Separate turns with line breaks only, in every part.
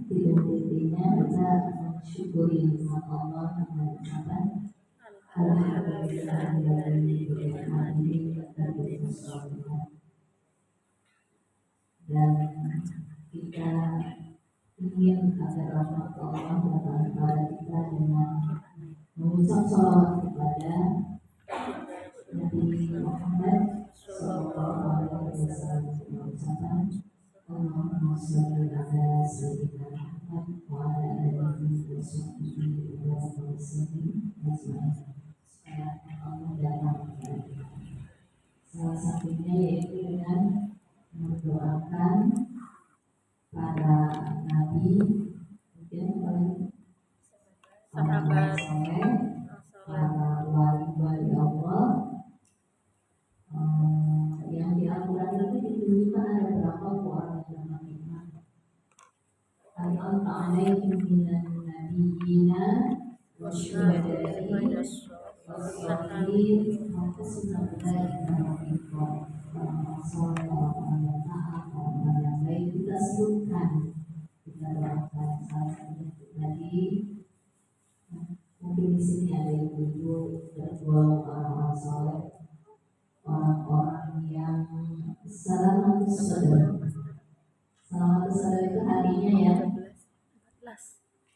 tidak intinya kita mensyukuri nikmat Allah dengan ucapan alhamdulillahilladzi bi ni'matihi tatimmu shalihat. Dan kita ingin agar rahmat Allah datang kepada kita dengan mengucap shalawat kepada Nabi Muhammad sallallahu alaihi wasallam, mengucapkan Allahumma shalli ala sayyidina Muhammad wa ala alihi wa sahbihi wa sallim ajma'in, supaya Allah datang kepada kita. Salah satunya yaitu dengan mendoakan para nabi, mungkin oleh
sahabat
soleh, para wali-wali Allah. Yang di Al-Quran itu ditunjukkan ada berapa orang yang dapat nikmat. Al-Anta alaihim minan nabiyyina wasyuhada'i wassalihin wa husna ulaika rafiqa. Orang soleh, orang yang taat, orang yang baik kita sebutkan, kita doakan. Salah satunya tadi mungkin di sini ada ibu-ibu tergolong orang-orang soleh, orang-orang yang salamatus sadar. Salamatus sadar itu hatinya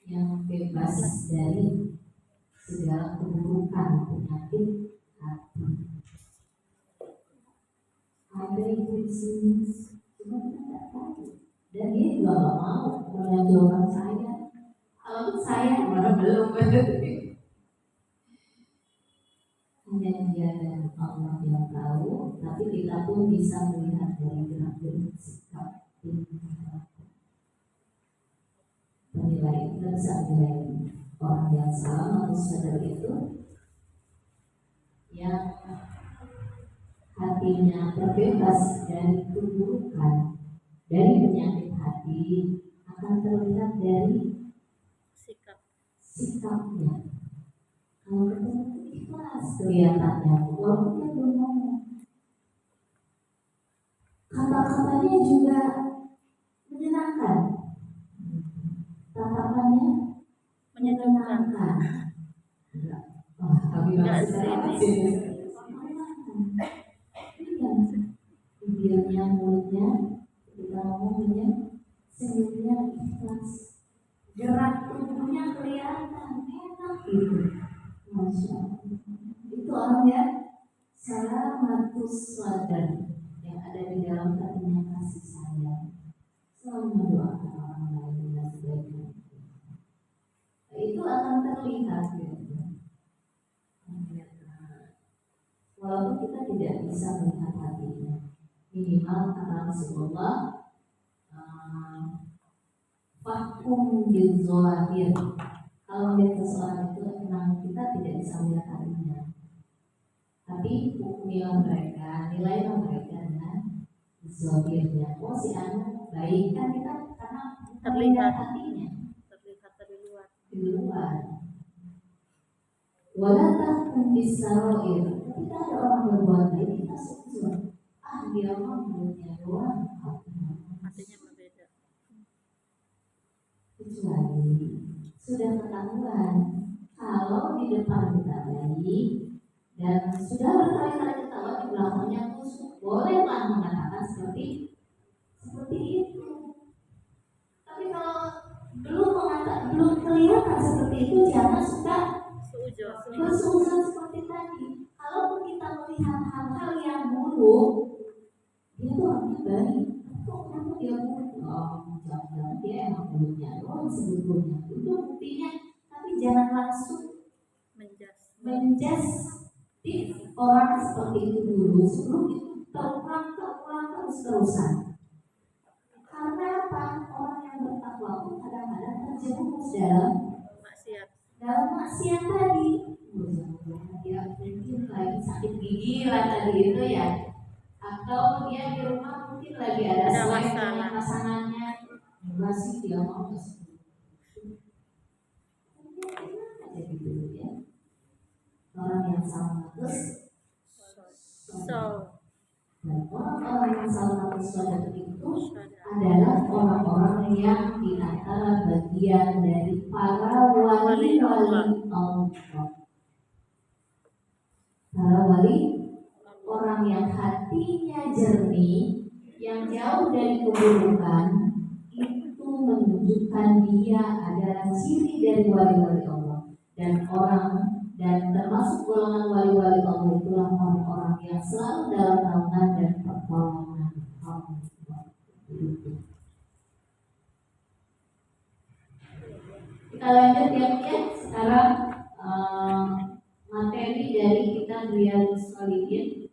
yang bebas dari segala keburukan, penyakit hati. Ada ibu di sini, cuma kita tidak tahu, dan dia juga nggak mau menonjolkan saya. Kalau saya mana belum hanya dia dan Allah yang tahu, tapi kita pun bisa melihat dari gerak-gerik sikap tingkah penilaian. Kita bisa menilai orang yang salah atau sadar itu yang hatinya terbebas dari keburukan, dari penyakit hati, akan terlihat dari sikapnya. Kalau ketemu ikhlas kelihatannya, walaupun dia belum ngomong. Kata-katanya juga menyenangkan. Tatapannya menyenangkan. Tapi masih bibirnya, mulutnya, kita ngomongnya, senyumnya ikhlas. Gerak tubuhnya kelihatan enak gitu. Masya Allah. Itu orang yang salamatus sadar, yang ada di dalam hatinya kasih sayang, selalu mendoakan orang lain dengan sebaik-baiknya. Itu akan terlihat gitu. Walaupun kita tidak bisa melihat hatinya, minimal kata Rasulullah, fakum bil zahir. Kalau melihat seseorang itu memang kita tidak bisa melihat hatinya, tapi hukmilah mereka, nilailah mereka dengan zahirnya. Oh, si anak baik, kan kita karena terlihat hatinya,
terlihat dari luar.
Di luar. Walatah bisarair. Ketika ada orang berbuat baik, kita sujud. Dia mah mulutnya doang,
Hatinya berbeda.
Kecuali sudah ketahuan kalau di depan kita baik dan sudah berkali-kali ketahuan di belakangnya kusuk, bolehlah mengatakan seperti itu. Tapi kalau belum kelihatan seperti itu, jangan suka bersuzon seperti tadi. Kalaupun kita melihat hal-hal yang buruk, dia tuh orangnya baik. Kok kenapa dia buruk? Jangan-jangan dia emang mulutnya doang sebetulnya. Itu buktinya. Tapi jangan langsung menjas orang seperti itu dulu sebelum itu terulang terus-terusan. Karena apa? Orang yang bertakwa pun kadang-kadang terjerumus dalam maksiat tadi. Dia mungkin lagi sakit gigi lah tadi itu ya, atau dia di rumah mungkin lagi ada selek dengan pasangannya. Enggak sih, dia mau jadi dulu ya. Orang yang sama terus dan orang-orang yang sama terus itu adalah orang-orang yang di antara bagian dari para wali-wali Allah. Para wali, orang yang hatinya jernih, yang jauh dari keburukan, itu menunjukkan dia adalah ciri dari wali-wali Allah. Dan termasuk golongan wali-wali Allah itulah orang-orang yang selalu dalam naungan dan pertolongan Allah. Kita lanjut ya. Sekarang materi dari kitab Riyadhus Shalihin,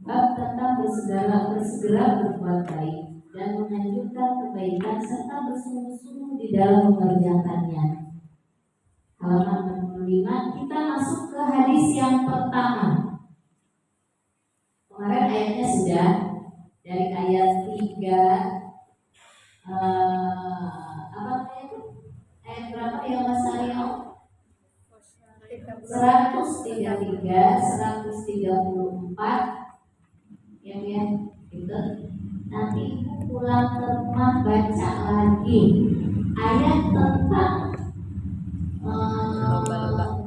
bab tentang bersegera berbuat baik dan menganjurkan kebaikan serta bersungguh-sungguh di dalam mengerjakannya. Halaman 65, kita masuk ke hadis yang pertama. Kemarin ayatnya sudah dari ayat 3 ayat berapa ya Mas Aryo? 133, 134 ya gitu. Nanti pulang ke rumah baca lagi ayat tentang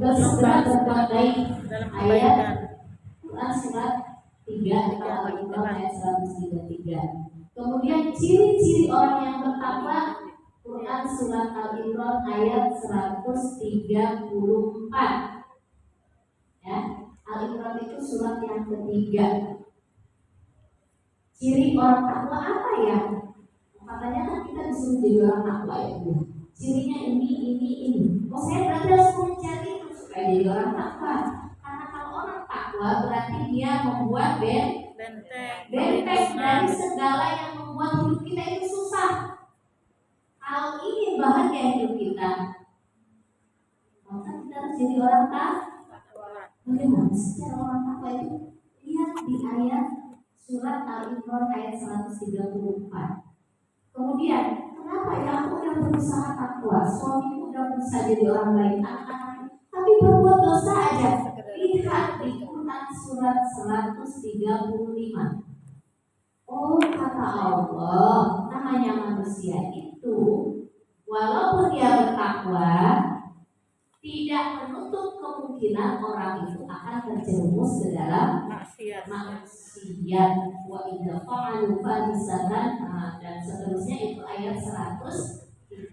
bersegera berbuat baik, ayat Quran surat 3 atau Al-Imran ayat 133. Kemudian ciri-ciri orang yang bertakwa, Quran surat Al-Imran ayat 134. Ya, Al-Imran itu surat yang ketiga. Ciri orang takwa apa ya? Katanya kan kita disuruh jadi orang takwa ya. Cirinya ini. Oh, saya berarti harus mencari itu supaya jadi orang takwa. Karena kalau orang takwa berarti dia membuat benteng dari segala yang membuat hidup kita itu susah. Kalau ingin bahagia hidup kita, maka kita harus jadi orang takwa. Bagaimana secara orang takwa itu? Lihat di ayat surat Al-Imran ayat 134. Kemudian, kenapa ya aku udah berusaha takwa, suamiku udah berusaha jadi orang baik, anak-anak, tapi berbuat dosa aja. Lihat di Quran surat 135. Oh, kata Allah, namanya manusia itu, walaupun dia bertakwa, tidak menutup kemungkinan orang itu akan terjerumus ke dalam maksiat. Wa idza fa'alu fahisatan dan seterusnya, itu ayat 135.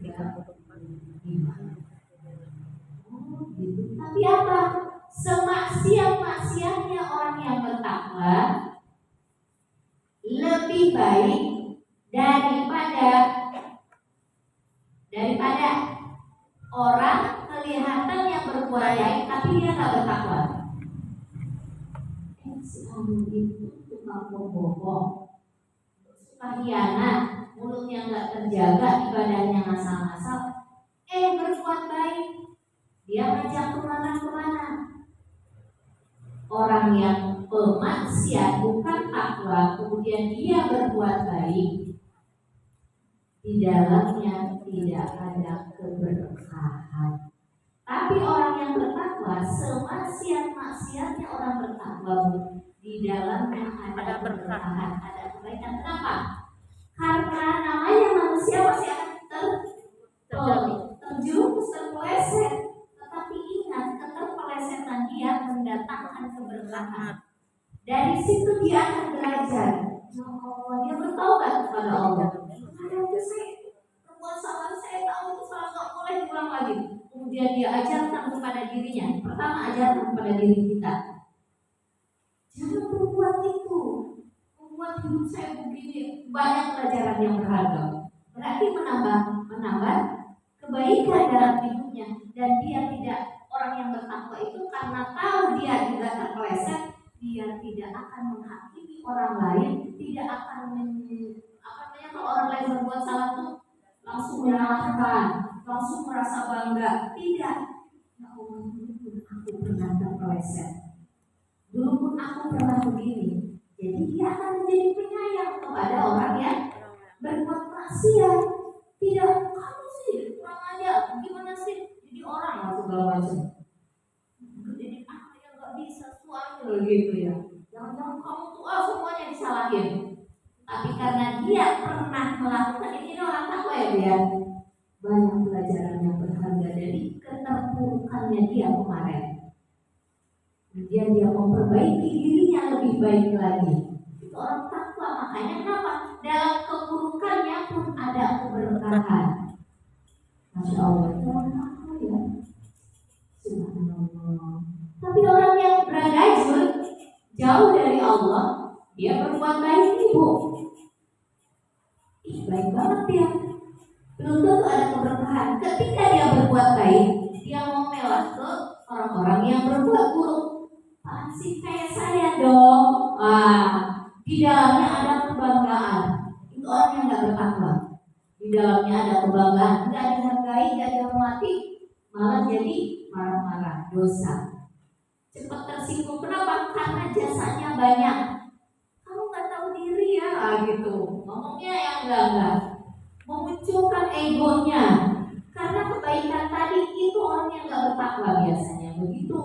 Oh, gitu. Tapi apa? Semaksiat-maksiatnya orang yang bertakwa lebih baik daripada orang kelihatan yang berbuat baik tapi dia nggak bertakwa. Si Anu itu tukang bohong, suka hianat, mulutnya nggak terjaga, ibadahnya ngasal-ngasal. Berbuat baik, dia ngajak kemana-kemana. Orang yang pemaksiat bukan takwa, kemudian dia berbuat baik, di dalamnya tidak ada keberkahan. Tapi orang yang bertakwa, semaksiat-maksiatnya orang bertakwa, di dalamnya ada keberkahan, ada kebaikan. Kenapa? Karena namanya manusia pasti akan terjerumus, terpeleset. Tetapi ingat, keterpelesetan dia mendatangkan keberkahan. Dari situ dia akan belajar. Ya Allah, dia bertaubat kepada Allah. Ada itu saya berbuat salah, saya tahu itu salah, nggak boleh diulang lagi. Kemudian dia ajarkan kepada dirinya. Pertama, ajarkan kepada diri kita. Jangan berbuat itu. Membuat hidup saya begini. Banyak pelajaran yang berharga. Berarti menambah kebaikan dalam hidupnya. Dan dia tidak, orang yang bertakwa itu karena tahu dia juga terpeleset, dia tidak akan menghakimi orang lain, tidak akan kalau orang lain berbuat salah tuh langsung menyalahkan, langsung merasa bangga. Tidak. Ya Allah, dulu pun aku pernah terpeleset, dulu pun aku pernah begini. Jadi dia akan menjadi penyayang kepada orang yang berbuat maksiat. Tidak, kamu sih kurang aja, gimana sih jadi orang yang segala macam. Jadi anak yang nggak bisa, suami gitu ya. Jangan-jangan kamu tuh semuanya disalahin. Tapi karena dia pernah melakukan ini orang takwa ya dia. banyak pelajaran yang berharga dari keterpurukannya dia kemarin. Kemudian dia memperbaiki dirinya lebih baik lagi. Itu orang takwa. Makanya kenapa? Dalam keburukannya pun ada keberkahan. Masya Allah, itu orang takwa ya. Subhanallah. Tapi orang yang beragajul jauh dari Allah, dia berbuat baik ibu. Baik banget ya. Belum tentu ada keberkahan. Ketika dia berbuat baik, dia mau melas ke orang-orang yang berbuat buruk. Pasti kayak saya dong. Di dalamnya ada kebanggaan. Itu orang yang nggak bertakwa. Di dalamnya ada kebanggaan, nggak dihargai, nggak dihormati, malah jadi marah-marah, dosa. Cepat tersinggung. Kenapa? Karena jasanya banyak. Kamu nggak tahu diri ya, gitu. Ngomongnya yang enggak. Memunculkan egonya. Karena kebaikan tadi itu orang yang nggak bertakwa biasanya begitu.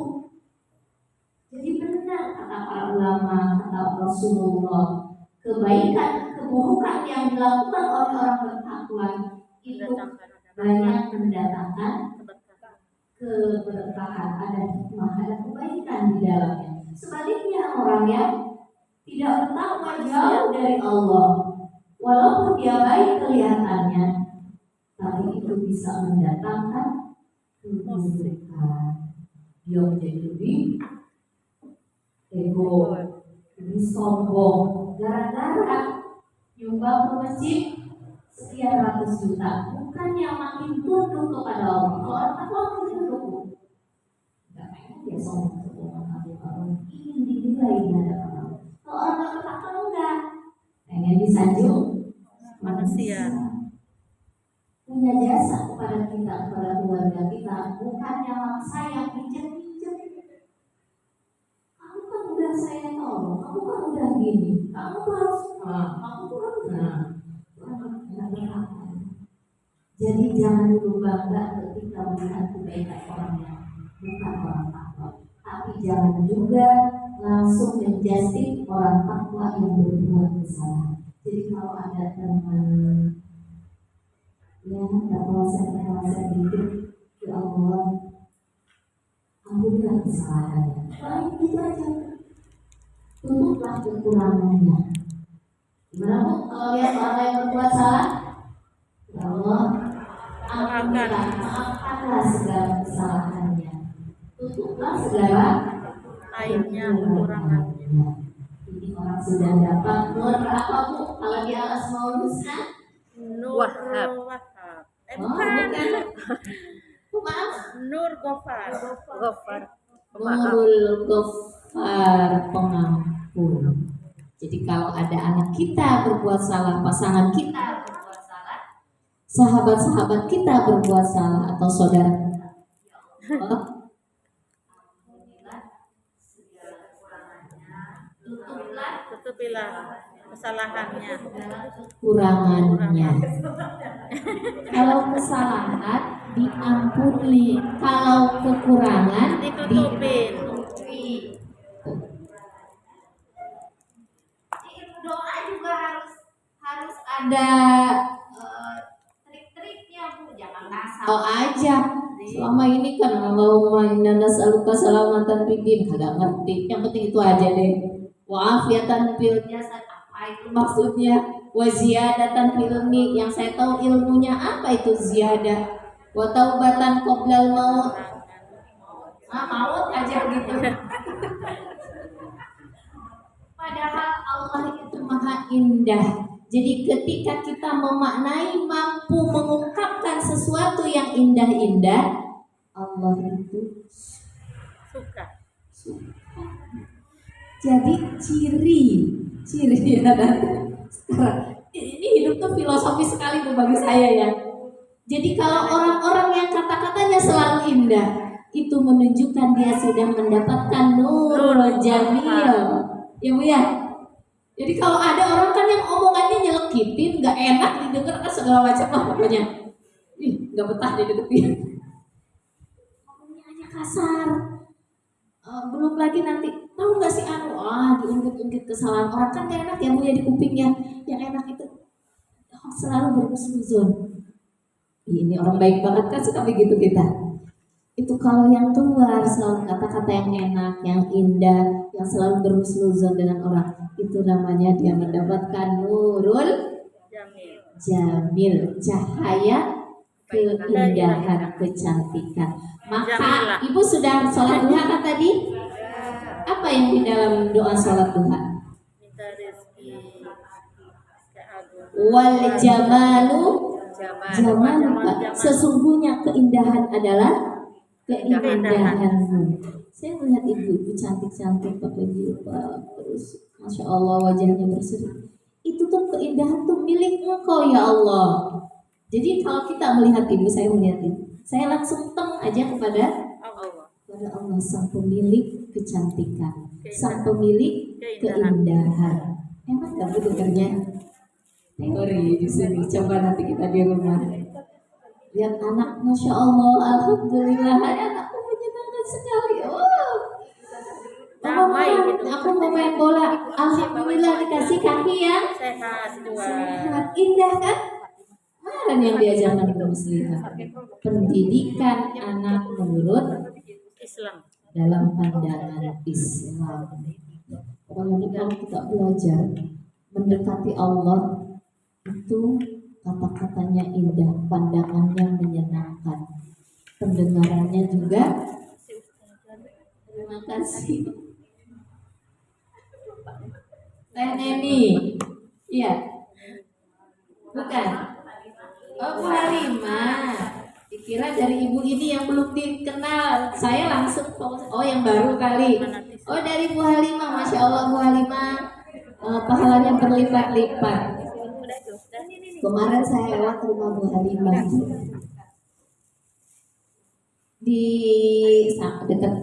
Jadi benar kata para ulama, kata Rasulullah, kebaikan, keburukan yang dilakukan oleh orang bertakwa itu banyak mendatangkan keberkahan, ada hikmah, ada kebaikan di dalamnya. Sebaliknya orang yang tidak bertakwa jauh dari Allah, walaupun dia baik kelihatannya, tapi itu bisa mendatangkan keburukan. Dia menjadi lebih ego, lebih sombong, gara-gara nyumbang ke masjid sekian ratus juta, bukannya makin tunduk kepada Allah. Kalau orang takwa makin tunduk, nggak pengen dia sombong ingin dinilai di hadapan Allah. Kalau orang nggak bertakwa enggak, pengen disanjung manusia, punya jasa kepada kita, kepada keluarga kita, bukannya maksa yang pinjam. Udah saya tolong, kamu kan udah gini, kamu tuh harus, kamu tuh harus, jadi jangan dulu bangga ketika melihat kebaikan orang yang bukan orang takwa, tapi jangan juga langsung menjustif orang takwa yang berbuat kesalahan. Jadi kalau ada teman yang tak meleset dikit, ya Allah, ampunilah kesalahannya. Baik itu aja. Tutuplah kekurangannya. Gimana Bu? Kalau lihat orang yang berbuat salah, ya Allah, maafkanlah segala kesalahannya. Tutuplah segala
aibnya, kekurangannya.
Ini orang sudah dapat nur apa Bu? Kalau di Al-Asmaul Husna,
Wahab.
bukan. Maaf.
Nur Gofar.
Nurul Gofar, pengampun. Jadi kalau ada anak kita berbuat salah, pasangan kita berbuat salah, sahabat-sahabat kita berbuat salah, atau saudara kita, ya Allah, ampunilah segala kekurangannya,
tutupilah kesalahannya,
kekurangannya. Kalau kesalahan diampuni, kalau kekurangan
ditutupin.
Doa juga harus ada trik-triknya Bu, jangan asal aja. Selama ini kan Allahumma inna nas'aluka salamatan fid din, kagak ngerti. Yang penting itu aja deh. Wa afiatan fil jasad, apa itu maksudnya? Wa ziyadatan fil ilmi, yang saya tahu ilmunya apa itu ziyadah. Wa taubatan qoblal maut. Maut aja gitu. Padahal Allah itu maha indah. Jadi ketika kita memaknai, mampu mengungkapkan sesuatu yang indah-indah, Allah itu
Suka.
Jadi ciri ya. Ini hidup tuh filosofi sekali tuh bagi saya ya. Jadi kalau orang-orang yang kata-katanya selalu indah, itu menunjukkan dia sudah mendapatkan nurul jamil. Ya Bu ya. Jadi kalau ada orang kan yang omongannya nyelekitin, nggak enak didengar kan segala macam lah pokoknya. Nggak betah dideketin. Ngomongnya aja kasar. Belum lagi nanti tahu nggak sih diungkit-ungkit kesalahan orang kan gak enak ya Bu ya di kupingnya. Yang enak itu selalu berhusnuzon. Ini orang baik banget kan, suka begitu kita. Itu kalau yang keluar selalu kata-kata yang enak, yang indah, yang selalu berhusnuzon dengan orang, itu namanya dia mendapatkan nurul
Jamil.
jamil, cahaya keindahan, kecantikan. Maka
Jamilah.
ibu sudah sholat duha kan tadi? Apa yang di dalam doa sholat duha?
Minta rezeki keagungan.
Wal jamalu
Zaman.
sesungguhnya keindahan adalah keindahanmu. Saya melihat ibu cantik-cantik pakai jilbab, terus masya Allah wajahnya berseri. Itu tuh keindahan tuh milik Engkau ya Allah. Jadi kalau kita melihat ibu, saya melihat ibu, saya langsung teng aja kepada Allah, sang pemilik kecantikan, sang pemilik keindahan. Enak gak bu dengarnya? Teori di sini, coba nanti kita di rumah. Lihat anak, masya Allah, alhamdulillah, anakku menyenangkan sekali. Oh, aku mau main bola, alhamdulillah dikasih kaki yang sehat, indah kan? Mana yang diajarkan Ibu Muslimah? Pendidikan anak menurut
Islam.
dalam pandangan Islam. Kalau kita belajar mendekati Allah, itu kata-katanya indah, pandangannya menyenangkan, pendengarannya juga. Terima kasih. Teh Neni, iya, bukan? Oh, Bu Halimah. Dikira dari ibu ini yang belum dikenal. Saya langsung oh yang baru kali. Oh dari Bu Halimah, masya Allah Bu Halimah, pahalanya berlipat-lipat. Kemarin saya lewat rumah Bu Halimah di dekat,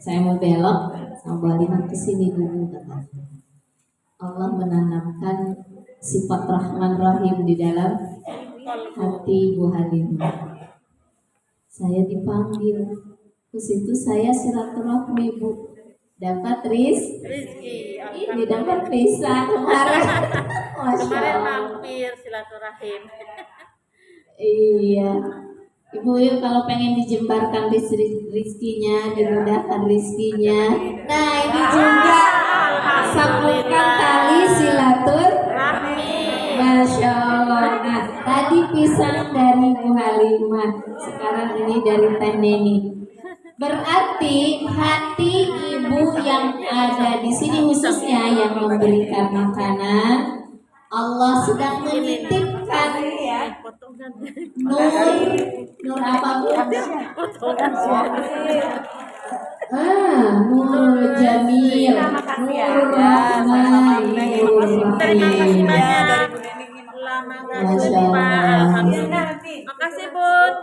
saya mau belok sama Bu Halimah ke sini dulu katanya. Allah menanamkan sifat Rahman Rahim di dalam hati Bu Halimah. Saya dipanggil ke situ, saya silaturahmi Bu, dapat rezeki. Ini dapat pisang kemarin.
Kemarin mampir silaturahim.
Iya, Ibu yuk kalau pengen dijembarkan rizkinya, dimudahkan rizkinya. Nah ini juga sambungkan tali silaturahmi. Masya Allah. Nah tadi pisang dari Bu Halimah, sekarang ini dari Teh Neni. Berarti hati ibu yang ada di sini khususnya yang memberikan makanan, Allah sedang menitipkan nur apa Bu? Nur jamil, nur rahman, nur rahim. Masya Allah.
Makasih Bun.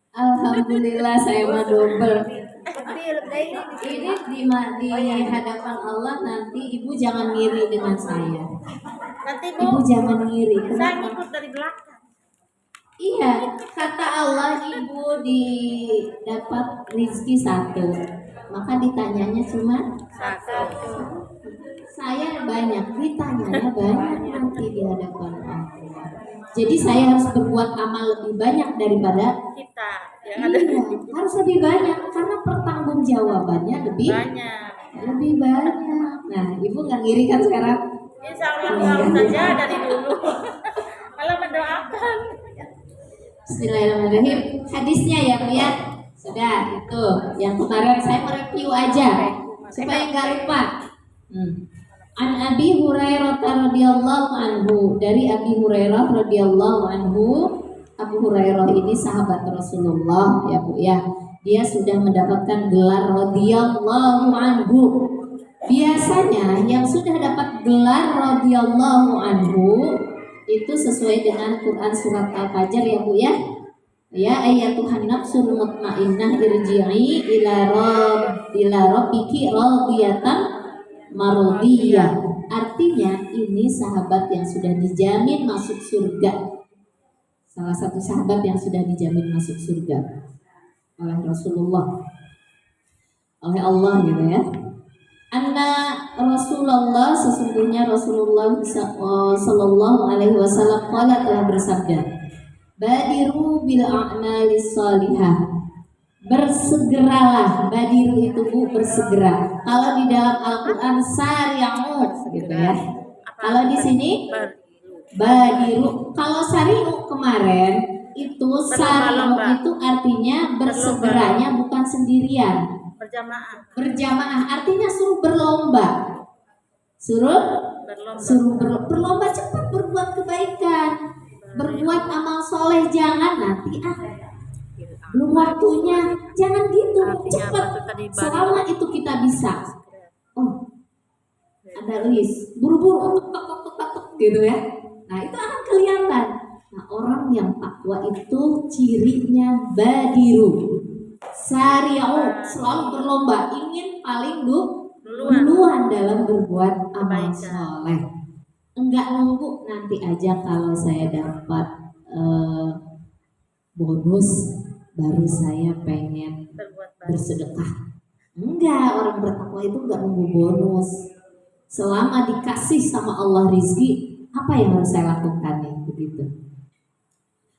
Alhamdulillah saya mah double. Ini di hadapan Allah nanti ibu jangan ngiri dengan saya.
Nanti
Ibu jangan ngiri.
saya
Kenapa?
ikut dari belakang.
Iya, kata Allah ibu dapat rezeki satu, maka ditanyanya cuma
Satu.
saya banyak, ditanyanya banyak nanti di hadapan Allah. Jadi saya harus berbuat amal lebih banyak daripada
Kita yang ada
iya, harus lebih banyak karena pertanggungjawabannya lebih banyak. Nah, ibu nggak ngiri kan sekarang?
Insya Allah selalu saja dari dulu. Kalau mendoakan.
Bismillahirrahmanirrahim. Hadisnya ya Bu ya. Sudah itu yang kemarin saya mereview aja supaya nggak lupa. An Abi Hurairah radhiyallahu anhu, dari Abi Hurairah radhiyallahu anhu. Abu Hurairah ini sahabat Rasulullah ya Bu ya. Dia sudah mendapatkan gelar radhiyallahu anhu. Biasanya yang sudah dapat gelar radhiyallahu anhu itu sesuai dengan Quran surat Al-Fajr ya Bu ya. Ya ayyatuhan nafsul mutmainnah irji'i ila rabbiki radiyatan mardiyah. Artinya ini sahabat yang sudah dijamin masuk surga. Salah satu sahabat yang sudah dijamin masuk surga oleh Rasulullah, oleh Allah gitu ya. Anna Rasulullah, sesungguhnya Rasulullah sallallahu alaihi wasallam qala telah bersabda, Badiru bil a'malis sholihah. Bersegeralah, badiru itu Bu, bersegera. Kalau di dalam Al-Qur'an sari'u gitu ya. Kalau di sini badiru. Kalau sari'u kemarin itu sari'u itu artinya bersegeranya bukan sendirian. Berjamaah artinya suruh berlomba. Suruh berlomba cepat berbuat kebaikan, berbuat amal soleh, jangan nanti belum waktunya, jangan gitu, cepat. Selama itu kita bisa. Oh, ada list, buru-buru, tuk, gitu ya. Nah itu akan kelihatan. Nah orang yang takwa itu cirinya badiru, sari'u, selalu berlomba, ingin paling duluan dalam berbuat amal soleh. Enggak nunggu nanti aja kalau saya dapat bonus baru saya pengen bersedekah. Enggak, orang bertakwa itu enggak nunggu bonus. Selama dikasih sama Allah rizki, apa yang harus saya lakukan nih? Begitu.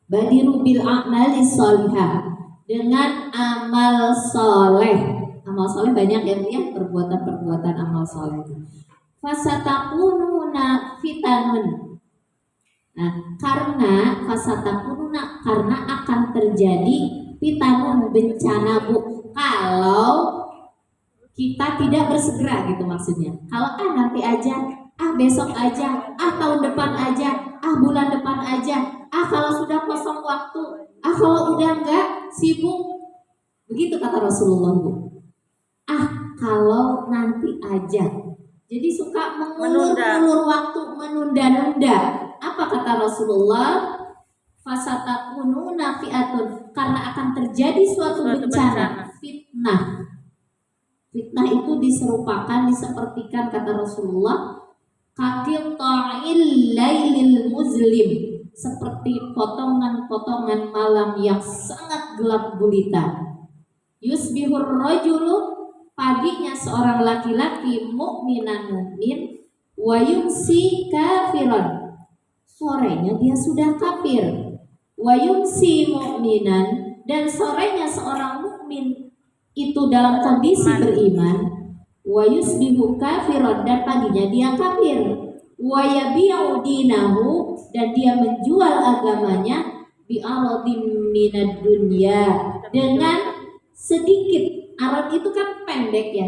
Badiru bil a'mali sholihah, dengan amal soleh. Amal soleh banyak ya, perbuatan-perbuatan amal soleh. Fasatakununa fitanun. Nah, karena fasatakununa, karena akan terjadi fitanun, bencana Bu, kalau kita tidak bersegera gitu maksudnya. Kalau nanti aja, besok aja, tahun depan aja, bulan depan aja, kalau sudah kosong waktu, kalau udah enggak sibuk, begitu kata Rasulullah Bu. Kalau nanti aja. Jadi suka mengulur waktu, menunda-nunda. Apa kata Rasulullah? Fasatakununa fi'atun, karena akan terjadi suatu bencana, fitnah. Fitnah itu disepertikan kata Rasulullah, kakil ta'il lailil muzlim, seperti potongan-potongan malam yang sangat gelap gulita. Yusbihur rajulu, paginya seorang laki-laki mukminan mukmin, wa yumsi kafiran, sorenya dia sudah kafir. Wa yumsi mukminan, dan sorenya seorang mukmin itu dalam kondisi beriman. Wa yusbihu kafiran, dan paginya dia kafir. Wa yabi'u dinahu, dan dia menjual agamanya bi'aradin minad dunya, dengan sedikit. Arad itu kan pendek ya.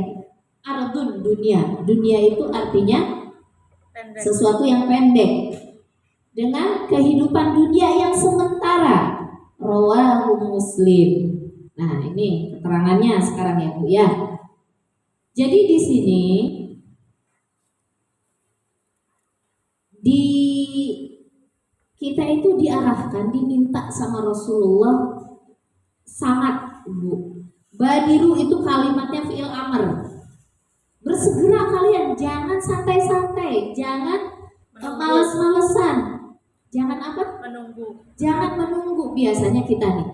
Aradun dunia. Dunia itu artinya sesuatu yang pendek. Dengan kehidupan dunia yang sementara. Rawahu Muslim. Nah, ini keterangannya sekarang ya Bu ya. Jadi di sini kita itu diarahkan, diminta sama Rasulullah sangat Bu. Badiru itu kalimatnya fi'il amr. Bersegera kalian, jangan santai-santai, jangan males-malesan. Jangan apa? Jangan menunggu. Biasanya kita nih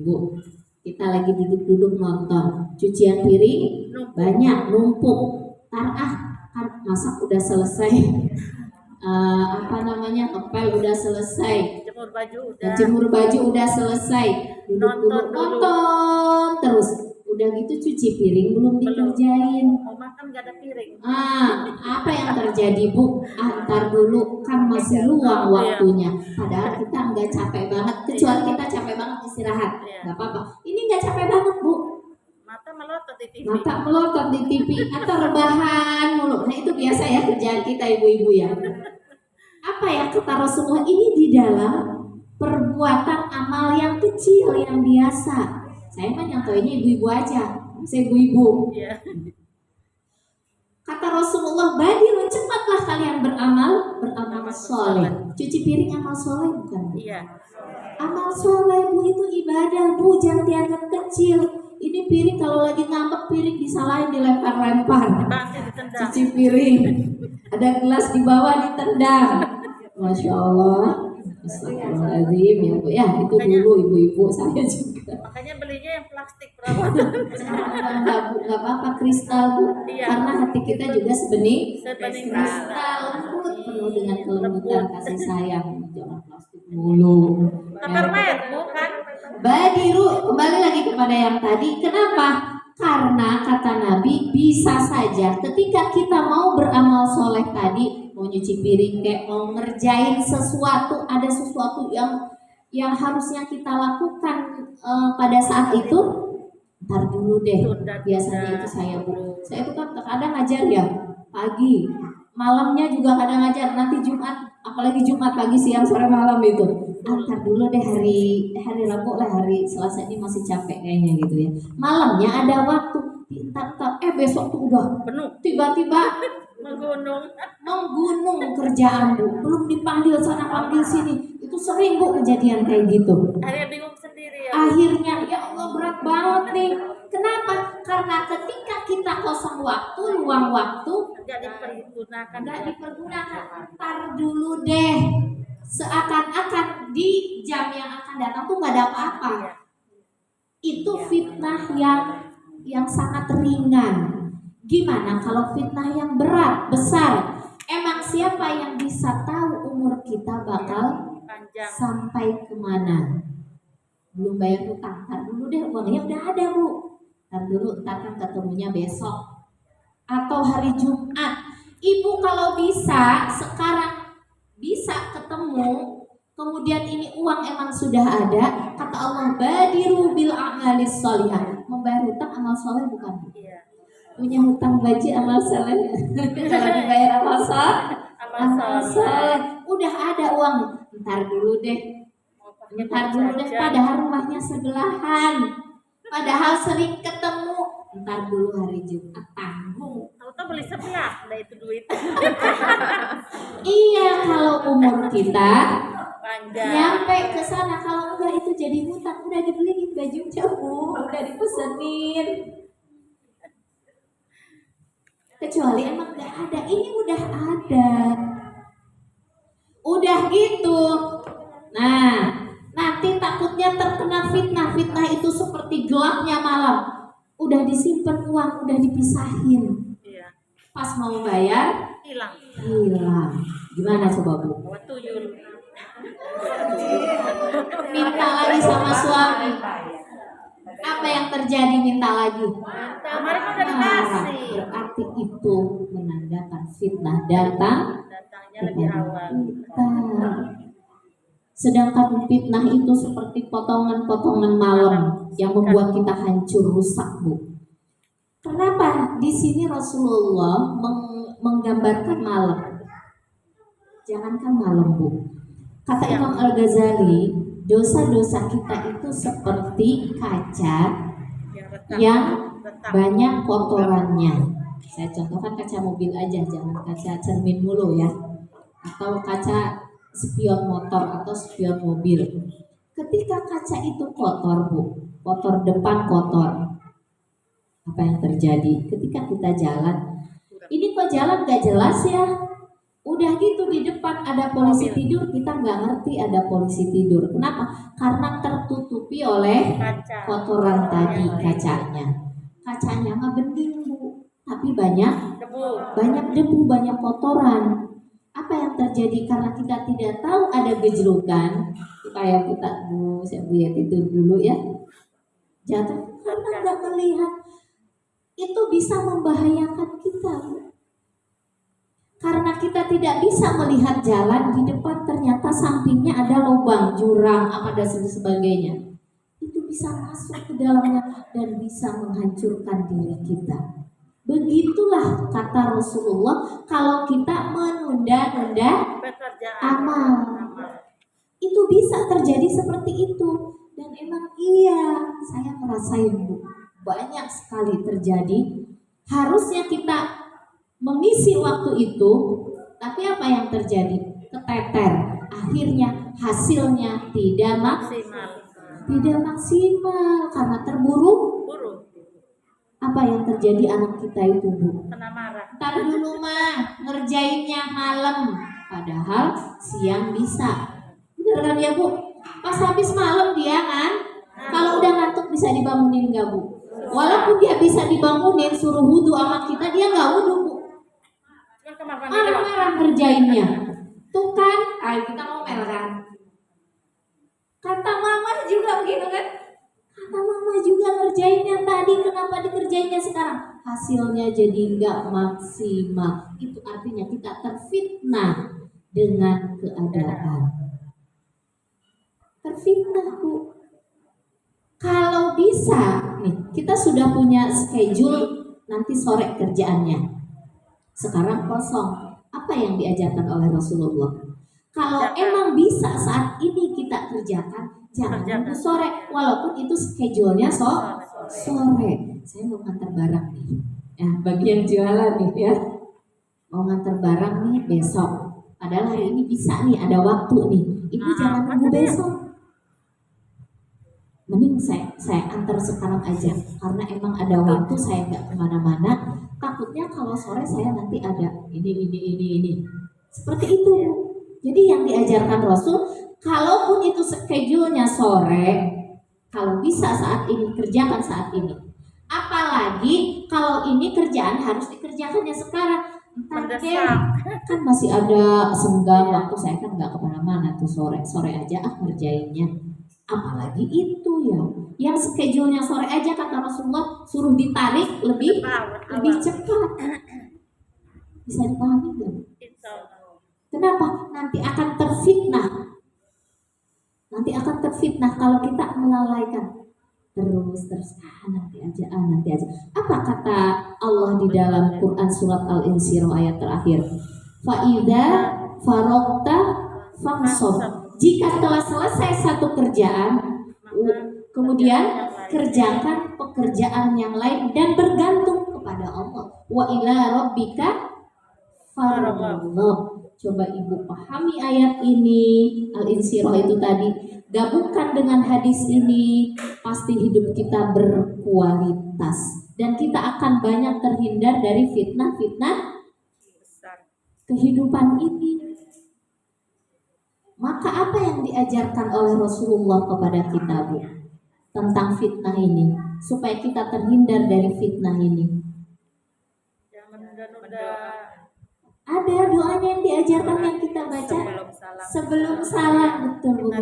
Bu, kita lagi duduk-duduk nonton, cucian piring banyak numpuk. Masak udah selesai. Ngepel udah selesai, jemur baju udah selesai, duduk nonton terus, udah gitu cuci piring belum dikerjain,
mau makan gak ada piring.
Apa yang terjadi Bu? Ntar dulu, kan masih luang waktunya, padahal kita nggak capek banget, kecuali kita capek banget istirahat, nggak apa-apa. Ini nggak capek banget Bu,
mata melotot di TV
atau rebahan mulu. Nah itu biasa ya kerjaan kita ibu-ibu ya. Apa ya kata Rasulullah, ini di dalam perbuatan amal yang kecil yang biasa. Saya mah nyontoinnya ibu-ibu aja, saya ibu-ibu. Kata Rasulullah, badiru, cepatlah kalian beramal soleh. Cuci piring amal soleh bukan Bu?
Iya.
Amal soleh Bu itu ibadah Bu, jangan dianggap kecil. Ini piring kalau lagi ngambek, piring disalahin, dilempar-lempar. Cuci piring, ada gelas di bawah ditendang. Masya Allah. Astagfirullahaladzim ya Bu ya, itu dulu ibu-ibu saya juga.
Makanya belinya yang plastik perawatan.
Nggak apa-apa, kristal Bu.
Iya.
Karena hati kita juga sebening kristal lembut, penuh dengan kelembutan kasih sayang. Jangan plastik. Dulu.
Tupperware bukan?
Badiru, kembali lagi kepada yang tadi. Kenapa? Karena kata Nabi, bisa saja ketika kita mau beramal soleh tadi, mau nyuci piring kayak mau ngerjain sesuatu, ada sesuatu yang harusnya kita lakukan pada saat itu, ntar dulu deh. Biasanya itu saya itu kan kadang ngajar ya pagi, malamnya juga kadang ngajar. Nanti Jumat, apalagi Jumat pagi, siang, sore, malam itu. Ntar dulu deh, hari Rabu lah, hari Selasa ini masih capek kayaknya gitu ya. Malamnya ada waktu, ntar besok tuh udah
Penuh.
tiba-tiba
menggunung
kerjaan Bu, belum dipanggil sana panggil sini. Itu sering Bu kejadian kayak gitu.
Akhirnya bingung sendiri ya.
Akhirnya ya Allah berat banget nih. Kenapa? Karena ketika kita kosong waktu, luang waktu,
Nggak dipergunakan.
Ntar dulu deh. Seakan-akan di jam yang akan datang tuh nggak ada apa-apa. Itu fitnah yang sangat ringan. Gimana kalau fitnah yang berat, besar? Emang siapa yang bisa tahu umur kita bakal
Panjang.
sampai kemana? Belum bayar hutang, ntar dulu deh, uangnya udah ada Bu. Ntar dulu, ntar kan ketemunya besok atau hari Jumat. Ibu kalau bisa sekarang bisa ketemu, kemudian ini uang emang sudah ada, kata Allah badiru bil a'malis sholihah. Membayar hutang amal soleh bukan?
Iya.
Punya hutang gaji amal soleh. Kalau dibayar amal soleh, udah ada uang. Ntar dulu deh, padahal rumahnya sebelahan, padahal sering ketemu. Ntar dulu hari Jumat tanggung.
Tahu-tahu beli sebelah, ada itu duit.
Iya, kalau umur kita
Panjang.
nyampe ke sana, kalau enggak itu jadi hutang. Udah dibeliin bajunya Bu, udah dipesenin. Kecuali emang enggak ada, ini udah ada. Udah gitu. Nah, nanti takutnya terkena fitnah. Fitnah itu seperti gelapnya malam. Udah disimpan uang, udah dipisahin.
Iya.
Pas mau bayar,
Hilang.
Gimana coba Bu?
Bawa tuyul.
Minta lagi sama suami. Apa yang terjadi minta lagi?
Kemarin udah dikasih.
Berarti itu menandakan fitnah datangnya
lebih awal.
Sedangkan fitnah itu seperti potongan-potongan malam yang membuat kita hancur, rusak Bu. Kenapa? Di sini Rasulullah menggambarkan malam. Jangankan malam Bu. Kata Imam Al-Ghazali, dosa-dosa kita itu seperti kaca yang banyak kotorannya. Saya contohkan kaca mobil aja, jangan kaca cermin mulu ya. Atau kaca spion motor atau spion mobil. Ketika kaca itu kotor Bu, kotor depan kotor, apa yang terjadi? Ketika kita jalan, ini kok jalan gak jelas ya? Udah gitu di depan ada polisi tidur, kita nggak ngerti ada polisi tidur. Kenapa? Karena tertutupi oleh kotoran tadi kacanya. Kacanya mah bening Bu, tapi banyak debu, banyak kotoran. Apa yang terjadi? Karena kita tidak tahu ada gejrukan. Kayak kita Bu, saya Bu ya tidur dulu ya. Jatuh karena nggak melihat. Itu bisa membahayakan kita Bu. Karena kita tidak bisa melihat jalan, di depan ternyata sampingnya ada lubang, jurang, apa dan sebagainya. Itu bisa masuk ke dalamnya dan bisa menghancurkan diri kita. Begitulah kata Rasulullah, kalau kita menunda-nunda amal, itu bisa terjadi seperti itu. Dan emang iya, saya merasain Bu, banyak sekali terjadi. Harusnya kita mengisi waktu itu, tapi apa yang terjadi? Keteter. Akhirnya hasilnya tidak maksimal karena terburu. Apa yang terjadi anak kita itu Bu?
Kena marah.
Ntar dulu mah ngerjainnya malam, padahal siang bisa. Bener kan ya Bu? Pas habis malam dia kan, kalau udah ngantuk bisa dibangunin nggak Bu? Walaupun dia bisa dibangunin, suruh wudhu sama kita, dia nggak wudhu Bu. Marah-marah ngerjainnya. Tuh kan, kita ngomel kan. gitu kan. Kata mama juga ngerjain yang tadi, kenapa dikerjainnya sekarang? Hasilnya jadi nggak maksimal. Itu artinya kita terfitnah dengan keadaan. Terfitnah, Bu. Kalau bisa nih, kita sudah punya schedule nanti sore kerjaannya. Sekarang kosong. Apa yang diajarkan oleh Rasulullah? Kalau emang bisa saat ini kita kerjakan, jangan nunggu sore. Walaupun itu schedule-nya sore. Saya mau ngantar barang nih. Ya, bagian jualan nih ya. Mau ngantar barang nih besok. Padahal hari ini bisa nih, ada waktu nih. Ibu jangan nunggu besok. Mending saya antar sekarang aja, karena emang ada waktu, saya nggak kemana-mana. Takutnya kalau sore saya nanti ada ini. Seperti itu. Jadi yang diajarkan Rasul, kalaupun itu schedule-nya sore, kalau bisa saat ini kerjakan saat ini. Apalagi kalau ini kerjaan harus dikerjakannya sekarang. Kan masih ada senggang waktu, saya kan nggak kemana-mana tuh sore aja ngerjainnya. Apalagi itu ya, yang schedule-nya sore aja kata Rasulullah suruh ditarik lebih cepat. Bisa dipahami nggak? Kenapa? Nanti akan terfitnah kalau kita melalaikan terus nanti aja. Apa kata Allah di dalam Quran surat Al-Insyirah ayat terakhir? Fa'idha farokta fangsob. Jika telah selesai satu kerjaan, kemudian kerjakan pekerjaan yang lain dan bergantung kepada Allah. Wa ila rabbika farghab. Coba ibu pahami ayat ini, Al-Insyirah itu tadi, gabungkan dengan hadis ini, pasti hidup kita berkualitas dan kita akan banyak terhindar dari fitnah-fitnah kehidupan ini. Maka apa yang diajarkan oleh Rasulullah kepada kita, Bu, tentang fitnah ini, supaya kita terhindar dari fitnah ini? Ada doanya yang diajarkan yang kita baca sebelum salam, betul Bu.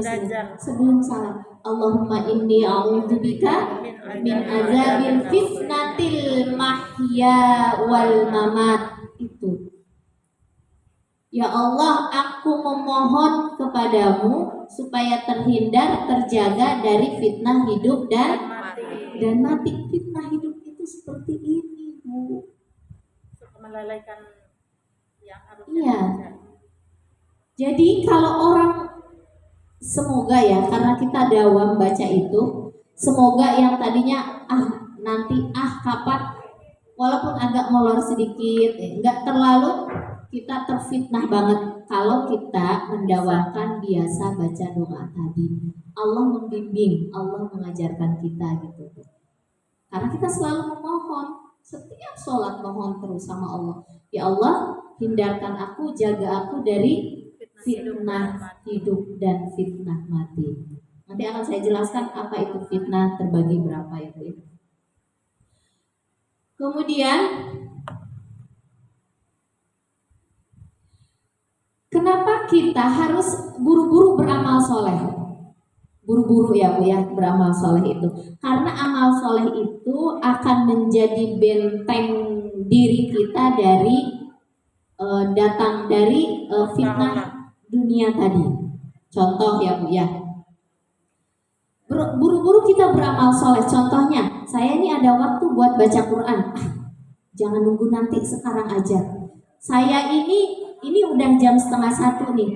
Sebelum salam, Allahumma inni a'udzubika min azabil fitnatil mahya wal mamat. Itu. Ya Allah, aku memohon kepadamu supaya terhindar, terjaga dari fitnah hidup dan mati. Fitnah hidup itu seperti ini, Bu.
Melalaikan yang harusnya.
Iya. Jadi kalau orang, semoga ya, karena kita dawam baca itu, semoga yang tadinya nanti kapan, walaupun agak molor sedikit, enggak terlalu kita terfitnah banget kalau kita mendawamkan biasa baca doa tadi. Allah membimbing, Allah mengajarkan kita gitu. Karena kita selalu memohon, setiap sholat mohon terus sama Allah. Ya Allah, hindarkan aku, jaga aku dari fitnah hidup dan fitnah mati. Nanti akan saya jelaskan apa itu fitnah, terbagi berapa itu. Kemudian kenapa kita harus buru-buru beramal soleh? Buru-buru ya Bu ya, beramal soleh itu. Karena amal soleh itu akan menjadi benteng diri kita dari datang dari fitnah dunia tadi. Contoh ya Bu ya. Buru-buru kita beramal soleh. Contohnya, saya ini ada waktu buat baca Quran. Jangan nunggu nanti, sekarang aja. Saya ini udah jam 12:30 nih.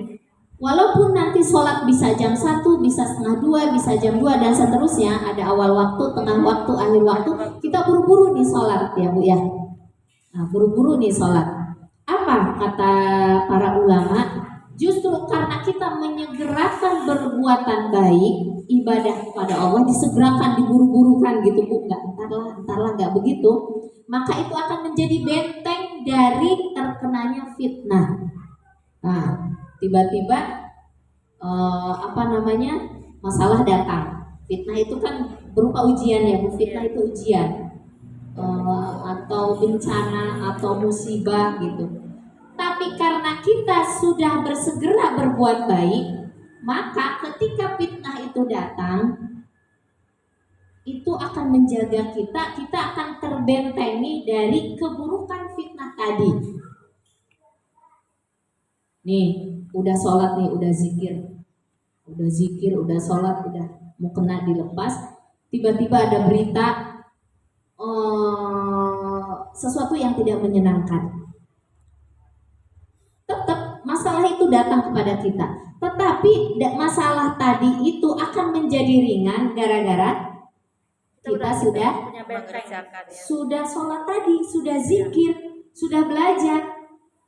Walaupun nanti sholat bisa jam 1, bisa setengah 2, bisa jam 2 dan seterusnya, ada awal waktu, tengah waktu, akhir waktu, kita buru-buru nih sholat ya Bu ya. Nah, buru-buru nih sholat. Apa kata para ulama? Justru karena kita menyegerakan perbuatan baik, ibadah kepada Allah disegerakan, diburu-burukan gitu Bu, entarlah nggak begitu, maka itu akan menjadi benteng dari terkenanya fitnah. Nah, tiba-tiba masalah datang. Fitnah itu kan berupa ujian ya Bu, fitnah itu ujian atau bencana atau musibah gitu. Tapi karena kita sudah bersegera berbuat baik, maka ketika fitnah itu datang, itu akan menjaga kita akan terbentengi dari keburukan fitnah tadi. Nih, udah sholat nih, udah zikir, udah sholat, udah mau kena dilepas, tiba-tiba ada berita sesuatu yang tidak menyenangkan. Tetap masalah itu datang kepada kita, tetapi masalah tadi itu akan menjadi ringan gara-gara kita sudah sholat tadi, sudah zikir, sudah belajar,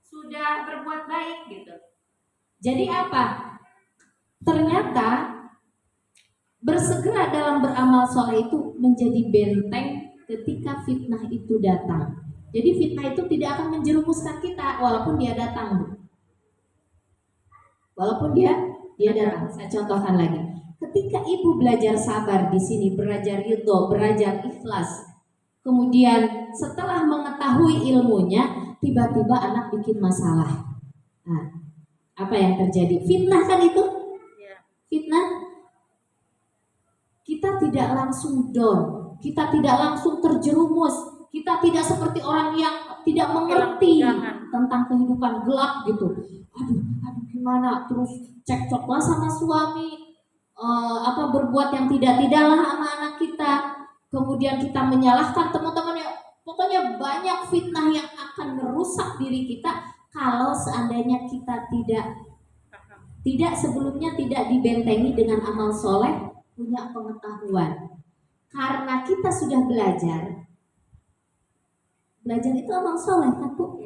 sudah berbuat baik gitu. Jadi apa? Ternyata bersegera dalam beramal soleh itu menjadi benteng ketika fitnah itu datang. Jadi fitnah itu tidak akan menjerumuskan kita walaupun dia datang. Walaupun dia datang. Saya contohkan lagi. Ketika ibu belajar sabar di sini, belajar ridho, belajar ikhlas, kemudian setelah mengetahui ilmunya, tiba-tiba anak bikin masalah. Nah, apa yang terjadi? Fitnah kan itu? Fitnah. Kita tidak langsung down, kita tidak langsung terjerumus, kita tidak seperti orang yang tidak mengerti tentang kehidupan gelap gitu. Aduh gimana? Terus cekcoklah sama suami. Berbuat yang tidak-tidaklah sama anak kita, kemudian kita menyalahkan teman-teman, pokoknya banyak fitnah yang akan merusak diri kita kalau seandainya kita tidak sebelumnya tidak dibentengi dengan amal soleh, punya pengetahuan. Karena kita sudah belajar itu amal soleh kan Bu?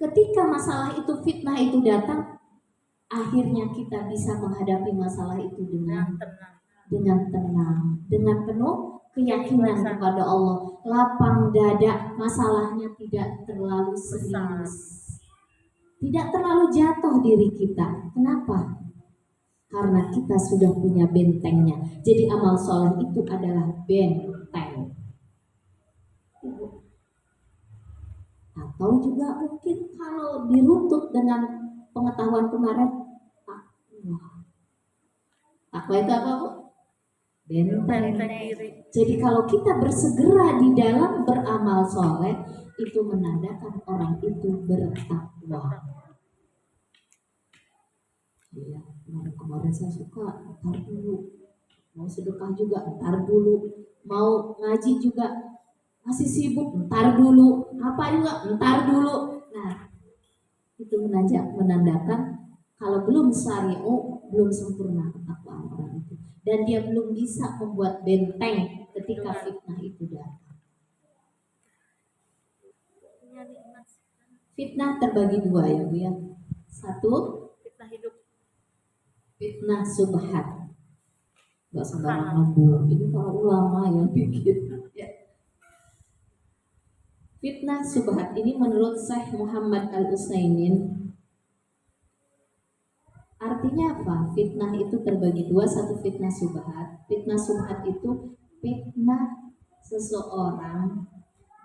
Ketika masalah itu, fitnah itu datang, akhirnya kita bisa menghadapi masalah itu dengan tenang, dengan penuh keyakinan kepada Allah, lapang dada, masalahnya tidak terlalu serius, tidak terlalu jatuh diri kita. Kenapa? Karena kita sudah punya bentengnya. Jadi amal soleh itu adalah benteng. Atau juga mungkin kalau diruntut dengan pengetahuan kemarin, takwa itu apa Bu? Benteng diri. Jadi kalau kita bersegera di dalam beramal soleh, itu menandakan orang itu bertakwa. Ya, kemarin saya suka, entar dulu. Mau sedekah juga, entar dulu. Mau ngaji juga, masih sibuk, entar dulu. Apa juga, entar dulu. Nah, itu menandakan kalau belum syari'u, belum sempurna ketakwaan orang itu, dan dia belum bisa membuat benteng ketika fitnah itu datang. Fitnah terbagi dua ya Bu ya. Satu,
fitnah hidup,
fitnah subhat. Gak sembarangan Bu, ini para ulama yang bikin. Fitnah subhat ini menurut Syekh Muhammad Al-Utsaimin, artinya apa? Fitnah itu terbagi dua, satu fitnah subhat. Fitnah subhat itu fitnah seseorang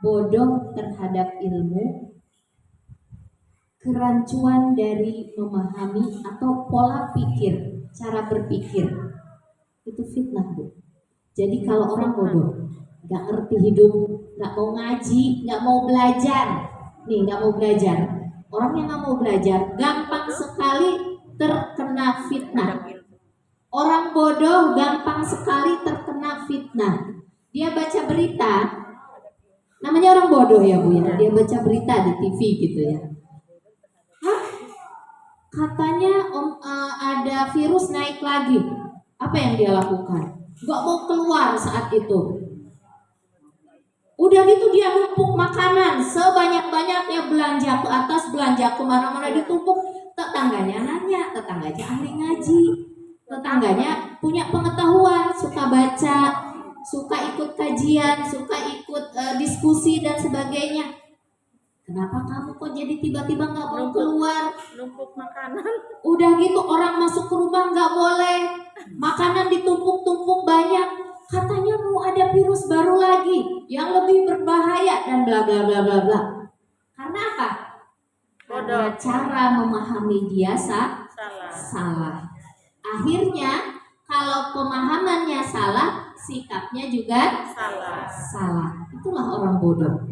bodoh terhadap ilmu, kerancuan dari memahami atau pola pikir, cara berpikir. Itu fitnah Bu. Jadi kalau orang bodoh, gak ngerti hidup, gak mau ngaji, gak mau belajar, gak mau belajar. Orang yang gak mau belajar gampang sekali terkena fitnah. Orang bodoh gampang sekali terkena fitnah. Dia baca berita, namanya orang bodoh ya Bu ya. Dia baca berita di TV gitu ya. Katanya ada virus naik lagi. Apa yang dia lakukan? Gak mau keluar saat itu. Udah gitu dia numpuk makanan sebanyak-banyaknya, belanja ke atas, belanja kemana-mana ditumpuk. Tetangganya nanya, tetangganya ahli ngaji, tetangganya punya pengetahuan, suka baca, suka ikut kajian, suka ikut diskusi dan sebagainya. Kenapa kamu kok jadi tiba-tiba gak mau keluar?
numpuk makanan.
Udah gitu orang masuk ke rumah gak boleh, makanan ditumpuk-tumpuk banyak. Katanya mau ada virus baru lagi yang lebih berbahaya dan bla bla bla bla bla. Karena apa? Karena cara memahami dia salah. Akhirnya kalau pemahamannya salah, sikapnya juga
Salah.
salah. Itulah orang bodoh.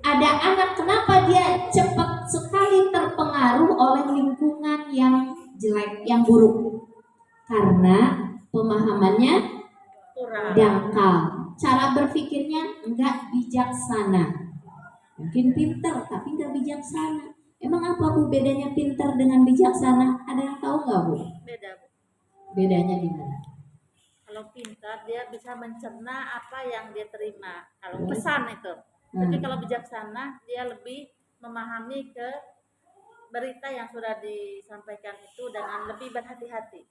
Ada anak, kenapa dia cepat sekali terpengaruh oleh lingkungan yang jelek, yang buruk? Karena pemahamannya
Kurang.
dangkal, cara berpikirnya enggak bijaksana. Mungkin pintar tapi enggak bijaksana. Emang apa Bu bedanya pintar dengan bijaksana? Ada yang tahu nggak Bu?
Beda, Bu.
Bedanya gimana?
Kalau pintar dia bisa mencerna apa yang dia terima. Kalau pesan itu. Tapi kalau bijaksana dia lebih memahami ke berita yang sudah disampaikan itu dengan lebih berhati-hati.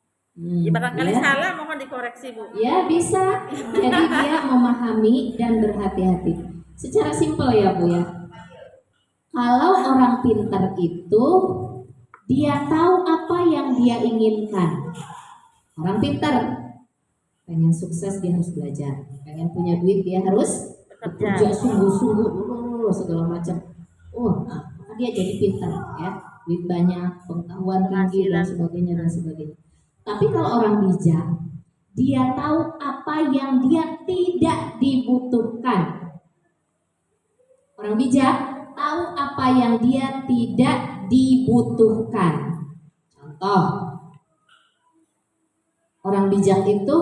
Barangkali
Ya.
salah, mohon dikoreksi Bu.
Ya bisa, jadi dia memahami dan berhati-hati. Secara simpel ya Bu ya. Kalau orang pintar itu dia tahu apa yang dia inginkan. Orang pintar pengen sukses dia harus belajar, pengen punya duit dia harus bekerja sungguh-sungguh segala macam. Maka dia jadi pintar ya, duit banyak, pengetahuan tinggi dan sebagainya dan sebagainya. Tapi kalau orang bijak, dia tahu apa yang dia tidak dibutuhkan. Orang bijak tahu apa yang dia tidak dibutuhkan. Contoh, orang bijak itu,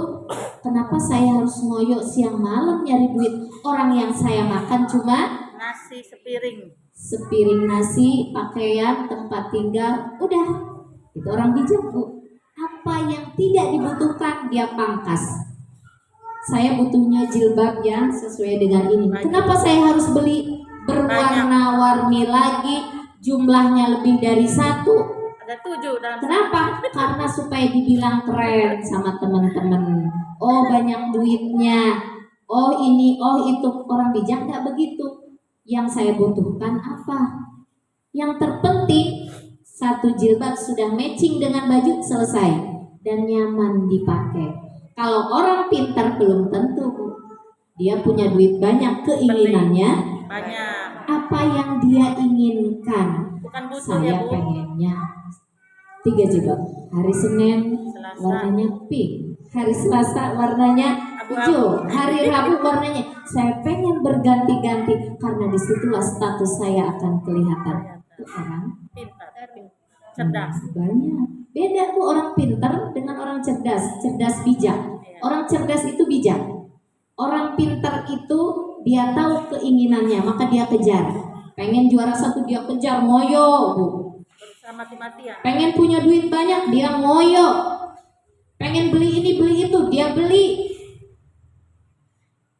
kenapa saya harus ngoyo siang malam nyari duit? Orang yang saya makan cuma
nasi
sepiring nasi, pakaian, tempat tinggal, udah. Itu orang bijak Bu. Apa yang tidak dibutuhkan dia pangkas. Saya butuhnya jilbab yang sesuai dengan ini. Kenapa saya harus beli berwarna-warni lagi, jumlahnya lebih dari 1?
Ada 7 dalam.
Kenapa? Karena supaya dibilang keren sama teman-teman. Oh banyak duitnya. Oh ini, oh itu. Orang bijak nggak begitu. Yang saya butuhkan apa? Yang terpenting 1 jilbab sudah matching dengan baju, selesai dan nyaman dipakai. Kalau orang pintar belum tentu Bu. Dia punya duit banyak, keinginannya
banyak.
Apa yang dia inginkan?
Bukan butuh
Saya
ya Bu.
pengennya 3 jilbab. Hari Senin
Selasa
warnanya pink, hari Selasa warnanya hijau, hari Rabu warnanya. Saya pengen berganti-ganti karena disitulah status saya akan kelihatan. Itu orang
pintar, cerdas.
Banyak. Beda Bu orang pintar dengan orang cerdas. Cerdas bijak. Orang cerdas itu bijak. Orang pintar itu dia tahu keinginannya maka dia kejar. Pengen juara 1 dia kejar, ngoyo Bu.
Berusaha mati-matian.
Pengen punya duit banyak dia ngoyo. Pengen beli ini beli itu dia beli.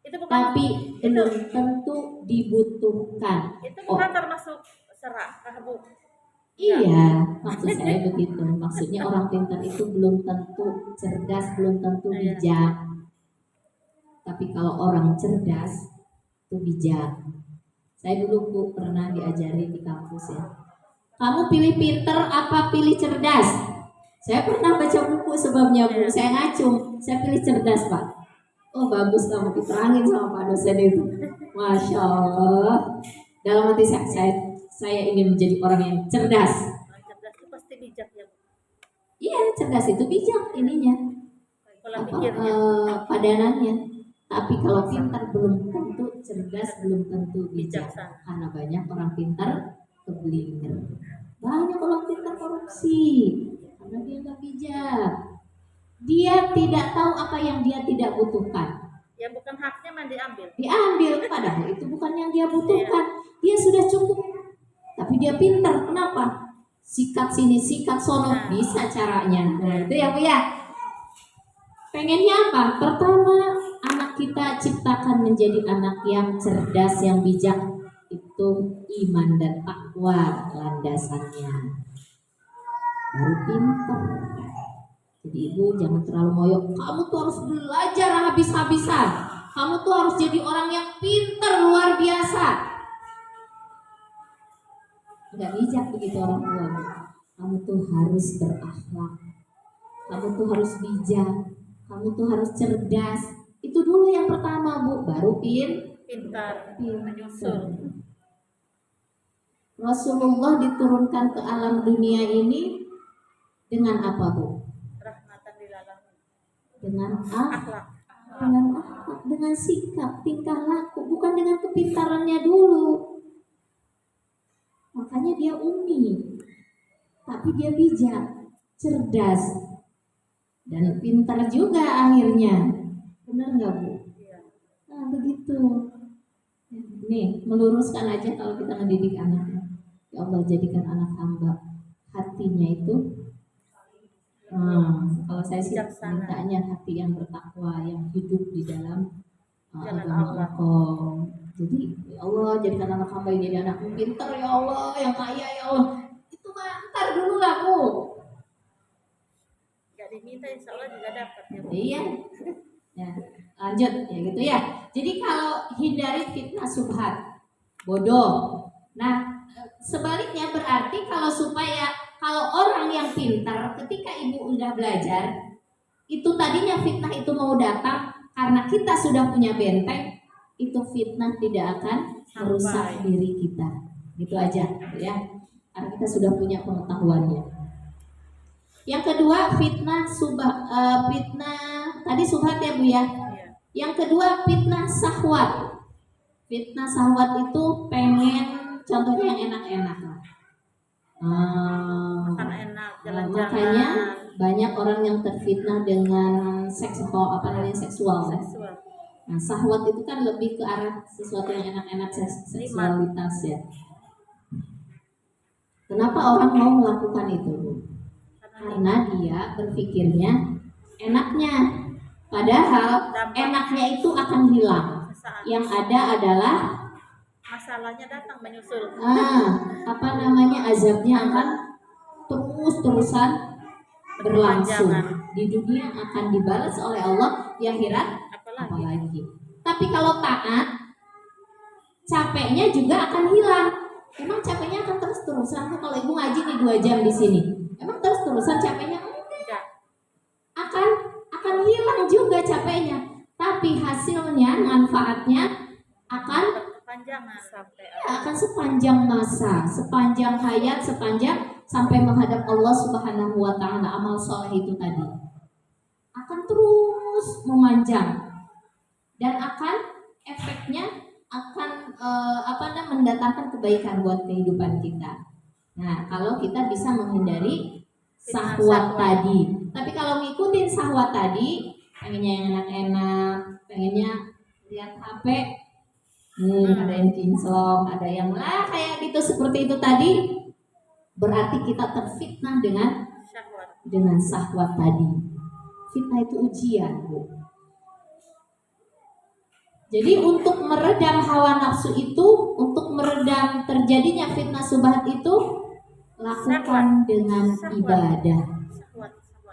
Itu bukan,
tapi belum tentu dibutuhkan.
Itu bukan termasuk serakah Bu.
Iya, maksud saya begitu. Maksudnya orang pintar itu belum tentu cerdas, belum tentu bijak. Tapi kalau orang cerdas itu bijak. Saya dulu Bu pernah diajari di kampus ya. Kamu pilih pintar apa pilih cerdas? Saya pernah baca buku sebabnya Bu. Saya ngacung. Saya pilih cerdas Pak. Oh bagus kamu diterangin sama Pak dosen itu. Masya Allah. Dalam hati saya ingin menjadi orang yang cerdas.
Orang cerdas itu pasti bijak ya Bu.
Iya cerdas itu bijak ininya. Padanannya. Tapi kalau pintar belum tentu cerdas, belum tentu bijak. Karena banyak orang pintar keblinger. Banyak orang pintar korupsi karena dia nggak bijak. Dia tidak tahu apa yang dia tidak butuhkan.
Ya bukan haknya mah diambil.
Diambil padahal itu bukan yang dia butuhkan. Dia sudah cukup. Tapi dia pintar. Kenapa? Sikat sini, sikat sono, bisa caranya. Nah, itu ya Bu ya. Pengennya apa? Pertama, anak kita ciptakan menjadi anak yang cerdas, yang bijak. Itu iman dan takwa landasannya. Baru pintar. Jadi Ibu jangan terlalu ngoyo. Kamu tuh harus belajar habis-habisan. Kamu tuh harus jadi orang yang pintar luar biasa. Enggak bijak begitu orang tua. Kamu tuh harus berakhlak. Kamu tuh harus bijak. Kamu tuh harus cerdas. Itu dulu yang pertama Bu. Baru pintar. Menyusul. Rasulullah diturunkan ke alam dunia ini dengan apa Bu?
Rahmatan lil alamin.
Dengan dengan akhlak, dengan sikap, tingkah laku, bukan dengan kepintarannya dulu. Makanya dia umi, tapi dia bijak, cerdas, dan pintar juga akhirnya. Benar nggak Bu?
Iya.
Nah begitu. Nih meluruskan aja kalau kita mendidik anaknya. Ya Allah jadikan anak hamba hatinya itu. Kalau saya sih
Bijaksana.
mintanya hati yang bertakwa, yang hidup di dalam
Jalan
agama
Allah.
Engkau. Jadi ya Allah jadikan anak hamba ini jadi anak yang pintar ya Allah, yang kaya ya Allah. Itu mah ntar dulu lah Bu.
Gak diminta insya Allah juga dapat ya Bu.
Iya. Ya, lanjut ya gitu ya. Jadi kalau hindari fitnah subhat, bodoh. Nah, sebaliknya berarti kalau orang yang pintar ketika ibu udah belajar, itu tadinya fitnah itu mau datang karena kita sudah punya benteng, itu fitnah tidak akan merusak diri kita. Gitu aja ya. Karena kita sudah punya pengetahuannya. Yang kedua fitnah tadi subhat ya Bu ya.
Iya.
Yang kedua fitnah syahwat. Fitnah syahwat itu pengen contohnya yang enak-enak lah.
Makan enak, jalan-jalan.
Makanya banyak orang yang terfitnah dengan seksual. Nah, syahwat itu kan lebih ke arah sesuatu yang enak-enak, seksualitas ya. Kenapa orang mau melakukan itu? Karena dia berpikirnya enaknya, padahal enaknya itu akan hilang. Yang ada adalah
masalahnya datang menyusul.
Azabnya akan terus-terusan berlangsung. Di dunia akan dibalas oleh Allah, di akhirat apalagi. Tapi kalau taat, capeknya juga akan hilang. Emang capeknya akan terus-terusan. Kalau ibu ngaji nih 2 jam di sini, emang terus-terusan capeknya? Enggak. Akan hilang juga capeknya. Tapi hasilnya, manfaatnya akan akan sepanjang masa, sepanjang hayat, sampai menghadap Allah Subhanahu wa taala. Amal soleh itu tadi akan terus memanjang dan efeknya akan mendatangkan kebaikan buat kehidupan kita. Nah, kalau kita bisa menghindari syahwat tadi. Tapi kalau ngikutin syahwat tadi, pengennya yang enak-enak, pengennya lihat HP, ada yang kinclong, ada yang kayak gitu seperti itu tadi, berarti kita terfitnah dengan syahwat tadi. Fitnah itu ujian, Bu. Jadi untuk meredam hawa nafsu itu, untuk meredam terjadinya fitnah subhat itu, lakukan dengan ibadah.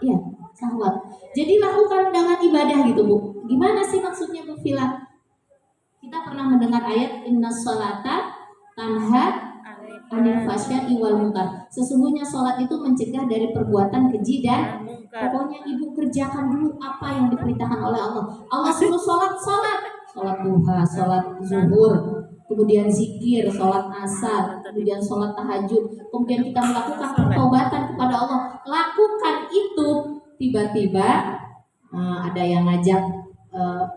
Iya, syahwat. Jadi lakukan dengan ibadah gitu, Bu. Gimana sih maksudnya Bu Vila? Kita pernah mendengar ayat innas sholata tanha anil fahsya'i wal munkar. Sesungguhnya sholat itu mencegah dari perbuatan keji dan pokoknya ibu kerjakan dulu apa yang diperintahkan oleh Allah. Allah suruh sholat duha, sholat zuhur, kemudian zikir, sholat asar, kemudian sholat tahajud, kemudian kita melakukan pertobatan kepada Allah. Lakukan itu, tiba-tiba ada yang ngajak,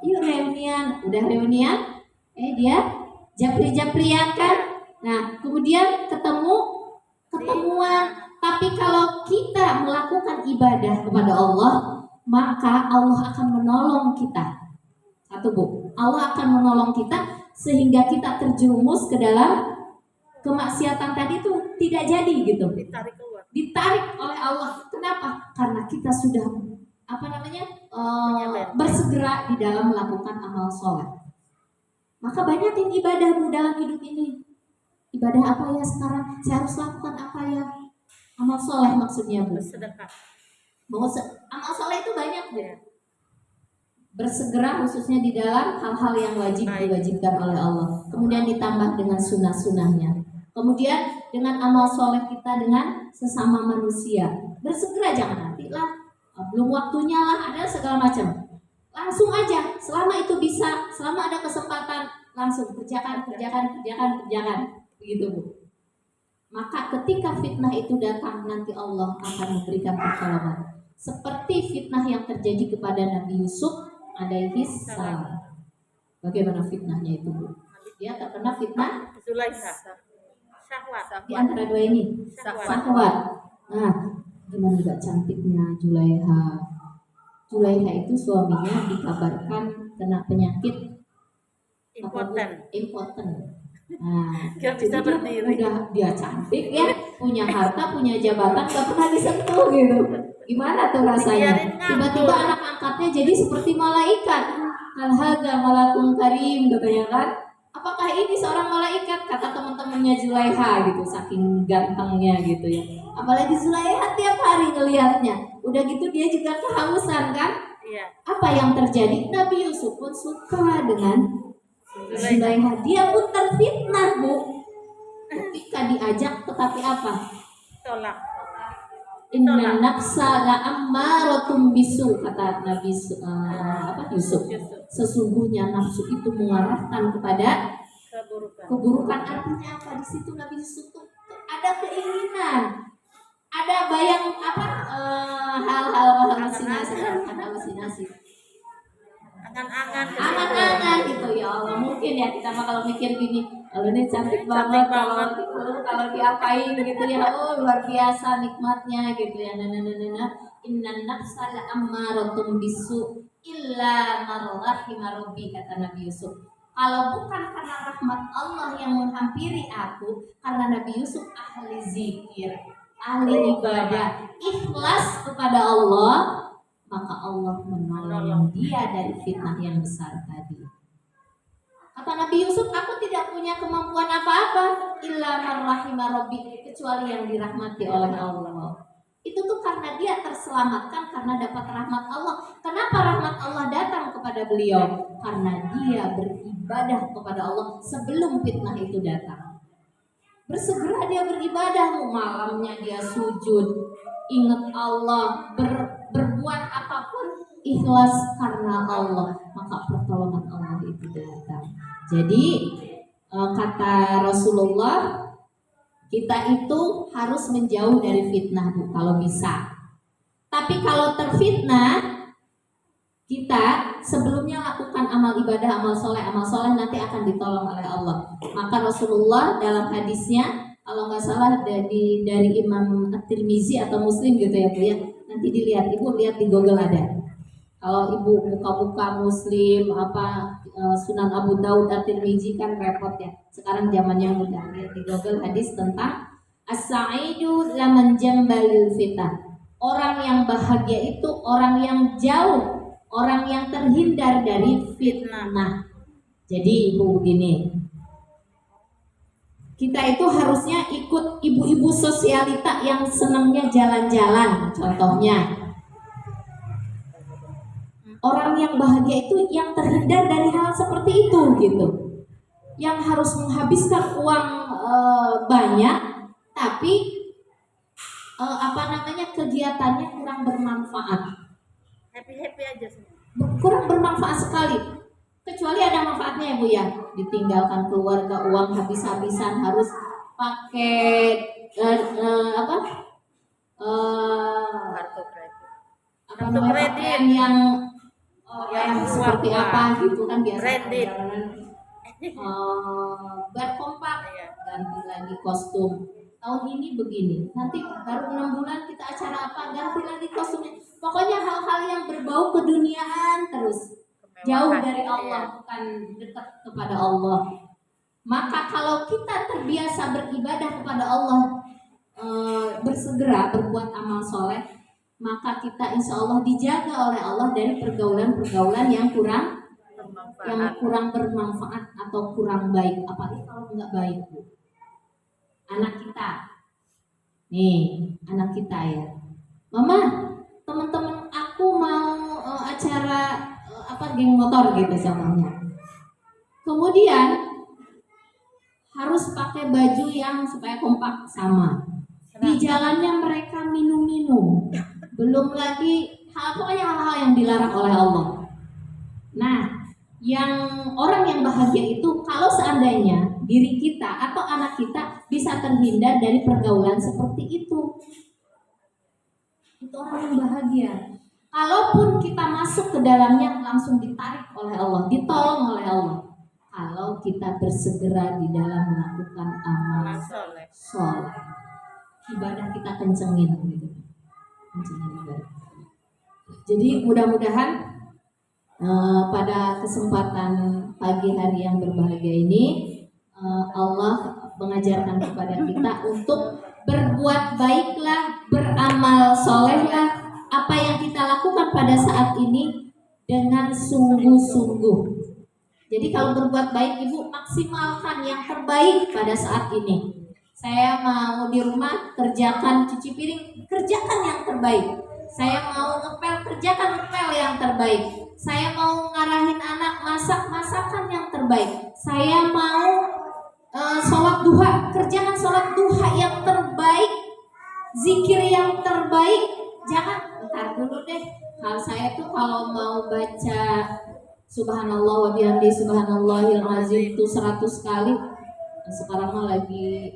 yuk reunian, udah reunian, dia japri-japrian kan. Nah, kemudian ketemuan. Tapi kalau kita melakukan ibadah kepada Allah, maka Allah akan menolong kita. Satu Bu, Allah akan menolong kita sehingga kita terjerumus ke dalam kemaksiatan tadi itu tidak jadi gitu. Ditarik oleh Allah. Kenapa? Karena kita sudah bersegera di dalam melakukan amal sholat. Maka banyakin ibadah Bu dalam hidup ini. Ibadah apa ya sekarang? Saya harus lakukan apa ya? Amal soleh maksudnya Bu.
Bersedekah.
Amal soleh itu banyak Bu. Bersegera khususnya di dalam hal-hal yang wajib diwajibkan oleh Allah. Kemudian ditambah dengan sunnah-sunnahnya. Kemudian dengan amal soleh kita dengan sesama manusia. Bersegera, jangan nantilah, belum waktunya lah, ada segala macam. Langsung aja, selama itu bisa, selama ada kesempatan, langsung kerjakan. Begitu Bu. Maka ketika fitnah itu datang, nanti Allah akan memberikan pertolongan. Seperti fitnah yang terjadi kepada Nabi Yusuf alaihi salam. Bagaimana fitnahnya itu, Bu? Dia terkena fitnah
Zulaikha. Syahwat.
di antara dua ini,
Syahwat.
syahwat. Nah, gimana gak cantiknya Zulaiha. Zulaiha itu suaminya dikabarkan kena penyakit impoten. Nah,
Gak
jadi
bisa berdiri.
dia cantik ya, punya harta, punya jabatan, gak pernah disentuh gitu. Gimana tuh rasanya? Tiba-tiba anak angkatnya jadi seperti malaikat. Al-hadza malakun karim katanya kan. Apakah ini seorang malaikat? Kata teman-temannya Zulaiha gitu, saking gantengnya gitu ya. Apalagi Zulaiha tiap hari ngelihatnya. Udah gitu dia juga kehausan kan?
Iya.
Apa yang terjadi? Nabi Yusuf pun suka dengan Zulaiha. Dia pun terfitnah, Bu. Ketika diajak tetapi apa?
Tolak.
Inna nafsa la'ammaratun bisu, kata Nabi Yusuf. Sesungguhnya nafsu itu mengarahkan kepada keburukan. Artinya apa? Di situ Nabi Yusuf tuh ada keinginan, ada bayang hal-hal halusinasi. Angan-angan gitu ya Allah. Mungkin ya kita mah kalau mikir gini, kalau ini cantik banget, kalau diapain gitu ya, oh luar biasa nikmatnya gitu ya. Innan nafsa la'ammaratun bisu illa man rahima rabbi, kata Nabi Yusuf. Kalau bukan karena rahmat Allah yang menghampiri aku, karena Nabi Yusuf ahli zikir, ahli ibadah, ikhlas kepada Allah, maka Allah menolong dia dari fitnah yang besar tadi. Kata Nabi Yusuf, aku tidak punya kemampuan apa-apa illa man rahima rabbi, kecuali yang dirahmati oleh Allah. Itu tuh karena dia terselamatkan karena dapat rahmat Allah. Kenapa rahmat Allah datang kepada beliau? Karena dia beribadah kepada Allah sebelum fitnah itu datang. Bersegera dia beribadah, malamnya dia sujud, ingat Allah, berbuat apapun ikhlas karena Allah, maka pertolongan Allah itu datang. Jadi kata Rasulullah, kita itu harus menjauh dari fitnah, Bu, kalau bisa. Tapi kalau terfitnah, kita sebelumnya lakukan amal ibadah, amal soleh nanti akan ditolong oleh Allah. Maka Rasulullah dalam hadisnya, kalau nggak salah dari Imam At-Tirmizi atau Muslim gitu ya, Bu ya. Nanti dilihat, Ibu lihat di Google ada. Kalau Ibu buka-buka Muslim Sunan Abu Daud At-Tirmizi kan repot ya. Sekarang zamannya mudah, lihat di Google hadis tentang as-sa'idu laman jambalil fitnah. Orang yang bahagia itu orang yang jauh, orang yang terhindar dari fitnah. Jadi Ibu begini, kita itu harusnya ikut ibu-ibu sosialita yang senangnya jalan-jalan. Contohnya, orang yang bahagia itu yang terhindar dari hal seperti itu gitu. Yang harus menghabiskan uang banyak, tapi kegiatannya kurang bermanfaat.
Happy aja sih.
Kurang bermanfaat sekali. Kecuali ada manfaatnya ya, Bu ya. Ditinggalkan keluarga, uang habis-habisan, harus pakai
kartu kredit
yang seperti apa gitu kan, biasa
kredit.
Berkompak, ganti lagi kostum. Tahun ini begini, nanti baru 6 bulan kita acara apa, ganti lagi kostumnya. Pokoknya hal-hal yang berbau keduniaan terus, jauh dari Allah, bukan dekat kepada Allah. Maka kalau kita terbiasa beribadah kepada Allah, bersegera berbuat amal soleh, maka kita insya Allah dijaga oleh Allah dari pergaulan-pergaulan yang kurang bermanfaat atau kurang baik. Apalagi kalau nggak baik, Bu. Anak kita ya, Mama, teman-teman aku mau acara geng motor gitu contohnya. Kemudian harus pakai baju yang supaya kompak sama. Di jalannya mereka minum-minum. Belum lagi hal-hal yang dilarang oleh Allah. Nah, orang yang bahagia itu kalau seandainya diri kita atau anak kita bisa terhindar dari pergaulan seperti itu orang yang bahagia. Kalaupun kita masuk ke dalamnya langsung ditarik oleh Allah, ditolong oleh Allah. Kalau kita bersegera di dalam melakukan amal
soleh.
soleh, ibadah kita kencengin gitu. Kencengin ibadah. Jadi mudah-mudahan pada kesempatan pagi hari yang berbahagia ini Allah mengajarkan kepada kita untuk berbuat baiklah, beramal solehlah. Apa yang kita lakukan pada saat ini dengan sungguh-sungguh. Jadi kalau berbuat baik Ibu, maksimalkan yang terbaik pada saat ini. Saya mau di rumah kerjakan cuci piring, kerjakan yang terbaik. Saya mau ngepel, kerjakan ngepel yang terbaik. Saya mau ngarahin anak masak, masakan yang terbaik. Saya mau sholat duha, kerjakan sholat duha yang terbaik. Zikir yang terbaik. Jangan, bentar dulu deh. Kalau saya tuh kalau mau baca Subhanallah wa bihamdi subhanallahil azim itu 100 kali. Sekarang mah lagi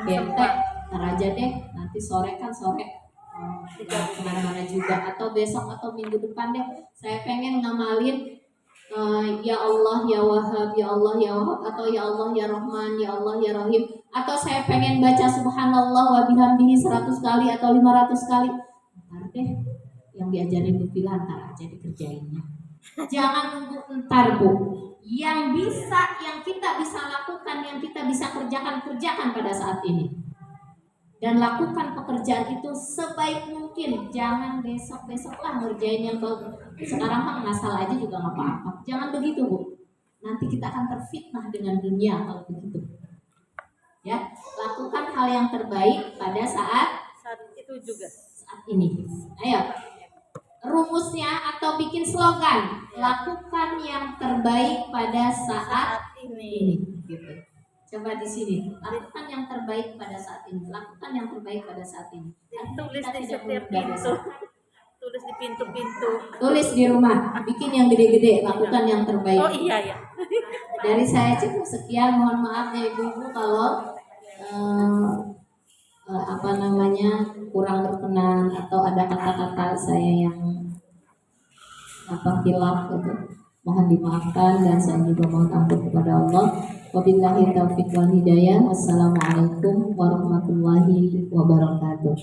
bete, ntar aja deh. Nanti sore kan sore kemana-mana juga, atau besok atau minggu depan deh. Saya pengen ngamalin ya Allah ya Wahhab, ya Allah ya Wahhab, atau ya Allah ya Rahman, ya Allah ya Rahim. Atau saya pengen baca Subhanallah wa bihamdihi 100 kali atau 500 kali. Ntar deh, yang diajarin Bu Vila ntar aja dikerjainnya. Jangan nunggu ntar Bu. Yang bisa, yang kita bisa lakukan, yang kita bisa kerjakan pada saat ini. Dan lakukan pekerjaan itu sebaik mungkin. Jangan besok-besok lah ngerjain yang baru. Sekarang mah ngasal aja juga nggak apa-apa. Jangan begitu Bu. Nanti kita akan terfitnah dengan dunia kalau begitu. Ya, lakukan hal yang terbaik pada saat
itu juga.
Saat ini. Ayo. Rumusnya atau bikin slogan, lakukan yang terbaik pada saat ini. Gitu. Coba di sini, lakukan yang terbaik pada saat ini. Lakukan yang terbaik pada saat ini.
Tulis di setiap pintu. Tulis di pintu-pintu.
Tulis di rumah, bikin yang gede-gede, lakukan yang terbaik.
Oh iya ya.
Dari saya cukup sekian, mohon maaf ya Ibu kalau kurang berkenan atau ada kata-kata saya yang hilaf gitu. Mohon dimaafkan dan saya juga mohon ampun kepada Allah. Wabillahi taufiq wal hidayah. Wassalamualaikum warahmatullahi wabarakatuh.